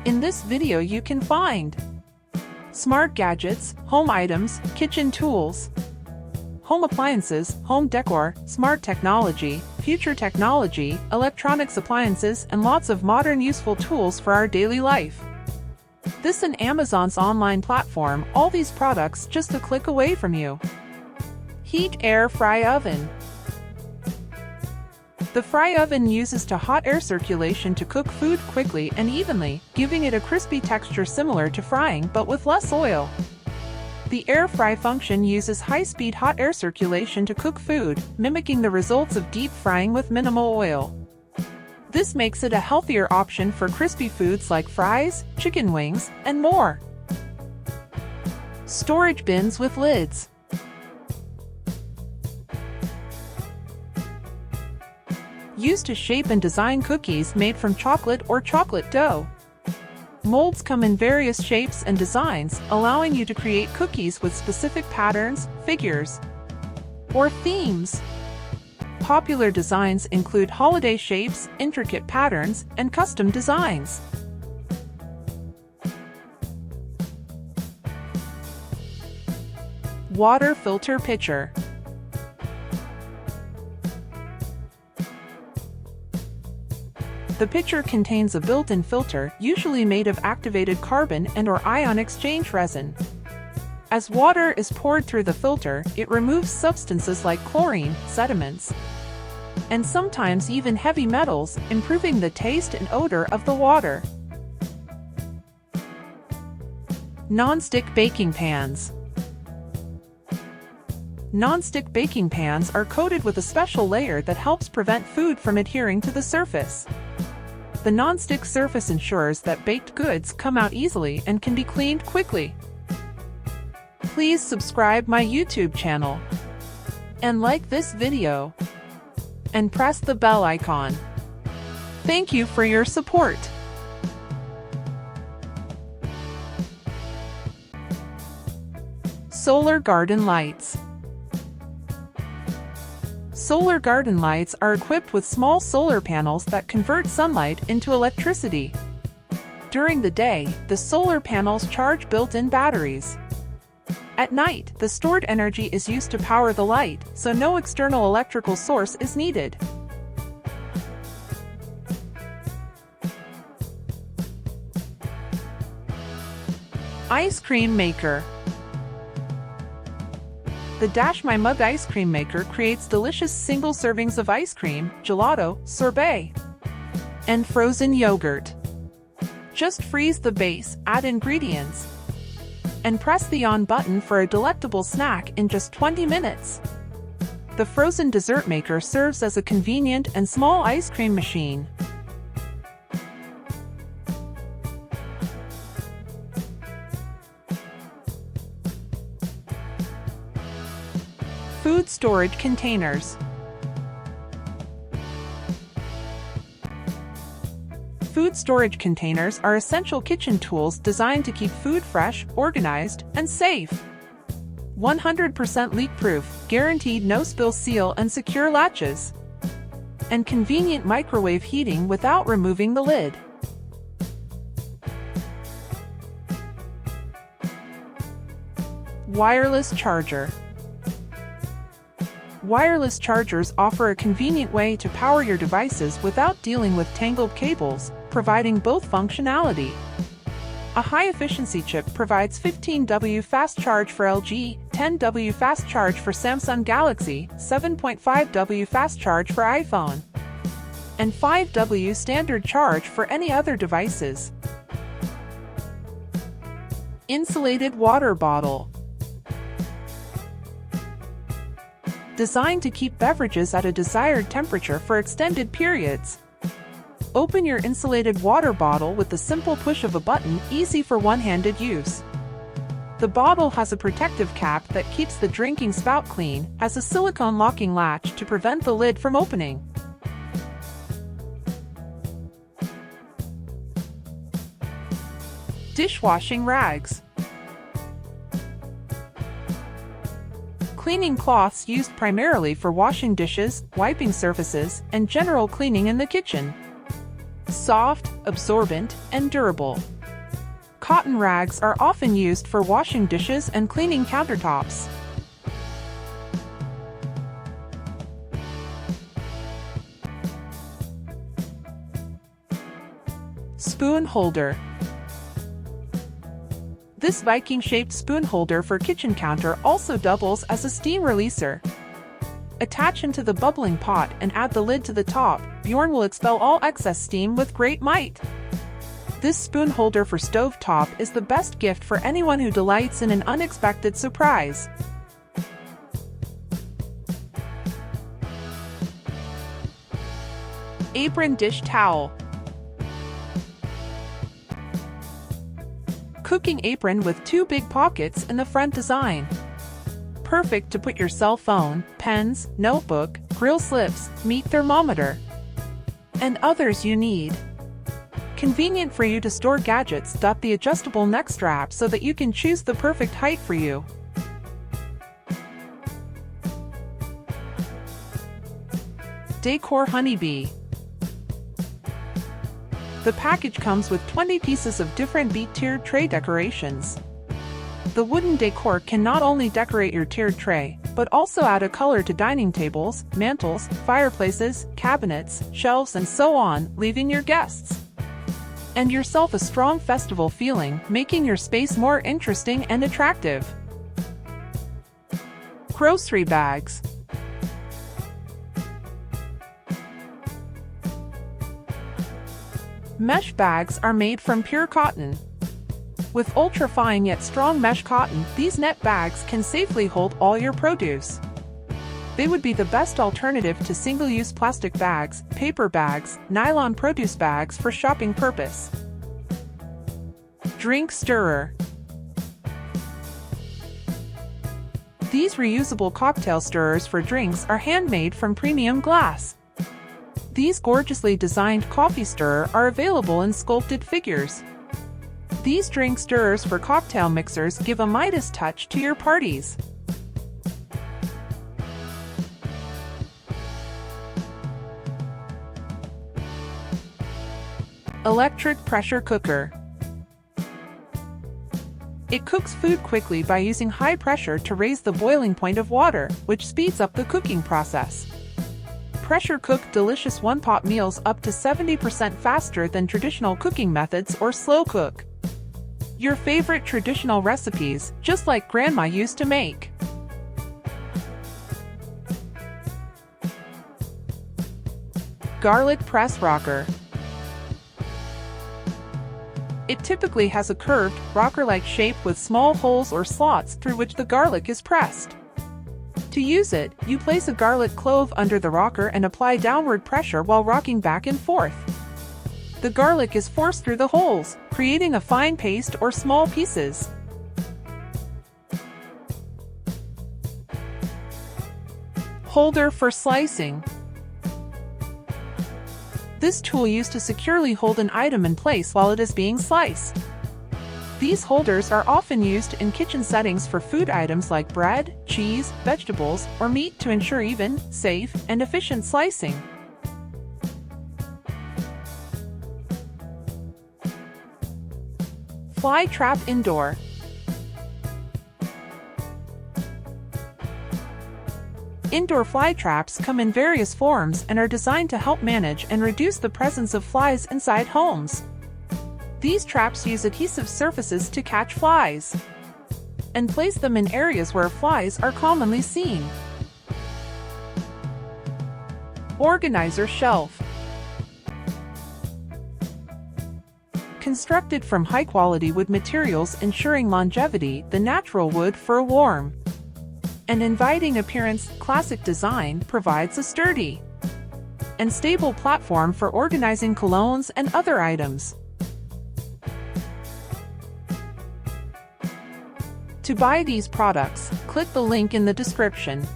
In this video you can find smart gadgets, home items, kitchen tools, home appliances, home decor, smart technology, future technology, electronics appliances, and lots of modern useful tools for our daily life. This is Amazon's online platform, all these products just a click away from you. Heat air fry oven. The fry oven uses hot air circulation to cook food quickly and evenly, giving it a crispy texture similar to frying but with less oil. The air fry function uses high-speed hot air circulation to cook food, mimicking the results of deep frying with minimal oil. This makes it a healthier option for crispy foods like fries, chicken wings, and more. Storage bins with lids. Used to shape and design cookies made from chocolate or chocolate dough. Molds come in various shapes and designs, allowing you to create cookies with specific patterns, figures, or themes. Popular designs include holiday shapes, intricate patterns, and custom designs. Water filter pitcher. The pitcher contains a built-in filter, usually made of activated carbon and/or ion exchange resin. As water is poured through the filter, it removes substances like chlorine, sediments, and sometimes even heavy metals, improving the taste and odor of the water. Non-stick baking pans. Non-stick baking pans are coated with a special layer that helps prevent food from adhering to the surface. The non-stick surface ensures that baked goods come out easily and can be cleaned quickly. Please subscribe my YouTube channel and like this video and press the bell icon. Thank you for your support. Solar garden lights. Solar garden lights are equipped with small solar panels that convert sunlight into electricity. During the day, the solar panels charge built-in batteries. At night, the stored energy is used to power the light, so no external electrical source is needed. Ice cream maker. The Dash My Mug ice cream maker creates delicious single servings of ice cream, gelato, sorbet, and frozen yogurt. Just freeze the base, add ingredients, and press the on button for a delectable snack in just 20 minutes. The frozen dessert maker serves as a convenient and small ice cream machine. Food storage containers. Food storage containers are essential kitchen tools designed to keep food fresh, organized, and safe. 100% leak-proof, guaranteed no-spill seal and secure latches, and convenient microwave heating without removing the lid. Wireless charger. Wireless chargers offer a convenient way to power your devices without dealing with tangled cables, providing both functionality. A high-efficiency chip provides 15W fast charge for LG, 10W fast charge for Samsung Galaxy, 7.5W fast charge for iPhone, and 5W standard charge for any other devices. Insulated water bottle. Designed to keep beverages at a desired temperature for extended periods. Open your insulated water bottle with the simple push of a button, easy for one-handed use. The bottle has a protective cap that keeps the drinking spout clean, has a silicone locking latch to prevent the lid from opening. Dishwashing rags. Cleaning cloths used primarily for washing dishes, wiping surfaces, and general cleaning in the kitchen. Soft, absorbent, and durable. Cotton rags are often used for washing dishes and cleaning countertops. Spoon holder. This Viking-shaped spoon holder for kitchen counter also doubles as a steam releaser. Attach into the bubbling pot and add the lid to the top. Bjorn will expel all excess steam with great might. This spoon holder for stovetop is the best gift for anyone who delights in an unexpected surprise. Apron dish towel. Cooking apron with 2 big pockets in the front design. Perfect to put your cell phone, pens, notebook, grill slips, meat thermometer, and others you need. Convenient for you to store gadgets. The adjustable neck strap so that you can choose the perfect height for you. Decor Honey Bee. The package comes with 20 pieces of different tiered tray decorations. The wooden decor can not only decorate your tiered tray, but also add a color to dining tables, mantels, fireplaces, cabinets, shelves, and so on, leaving your guests and yourself a strong festival feeling, making your space more interesting and attractive. Grocery bags. Mesh bags are made from pure cotton. With ultra-fine yet strong mesh cotton, these net bags can safely hold all your produce. They would be the best alternative to single-use plastic bags, paper bags, nylon produce bags for shopping purpose. Drink stirrer. These reusable cocktail stirrers for drinks are handmade from premium glass. These gorgeously designed coffee stirrer are available in sculpted figures. These drink stirrers for cocktail mixers give a Midas touch to your parties. Electric pressure cooker. It cooks food quickly by using high pressure to raise the boiling point of water, which speeds up the cooking process. Pressure cook delicious one-pot meals up to 70% faster than traditional cooking methods or slow cook. Your favorite traditional recipes, just like Grandma used to make. Garlic press rocker. It typically has a curved, rocker-like shape with small holes or slots through which the garlic is pressed. To use it, you place a garlic clove under the rocker and apply downward pressure while rocking back and forth. The garlic is forced through the holes, creating a fine paste or small pieces. Holder for slicing. This tool used to securely hold an item in place while it is being sliced. These holders are often used in kitchen settings for food items like bread, cheese, vegetables, or meat to ensure even, safe, and efficient slicing. Fly trap indoor. Indoor fly traps come in various forms and are designed to help manage and reduce the presence of flies inside homes. These traps use adhesive surfaces to catch flies and place them in areas where flies are commonly seen. Organizer shelf. Constructed from high-quality wood materials ensuring longevity, the natural wood for a warm and inviting appearance, classic design provides a sturdy and stable platform for organizing colognes and other items. To buy these products, click the link in the description.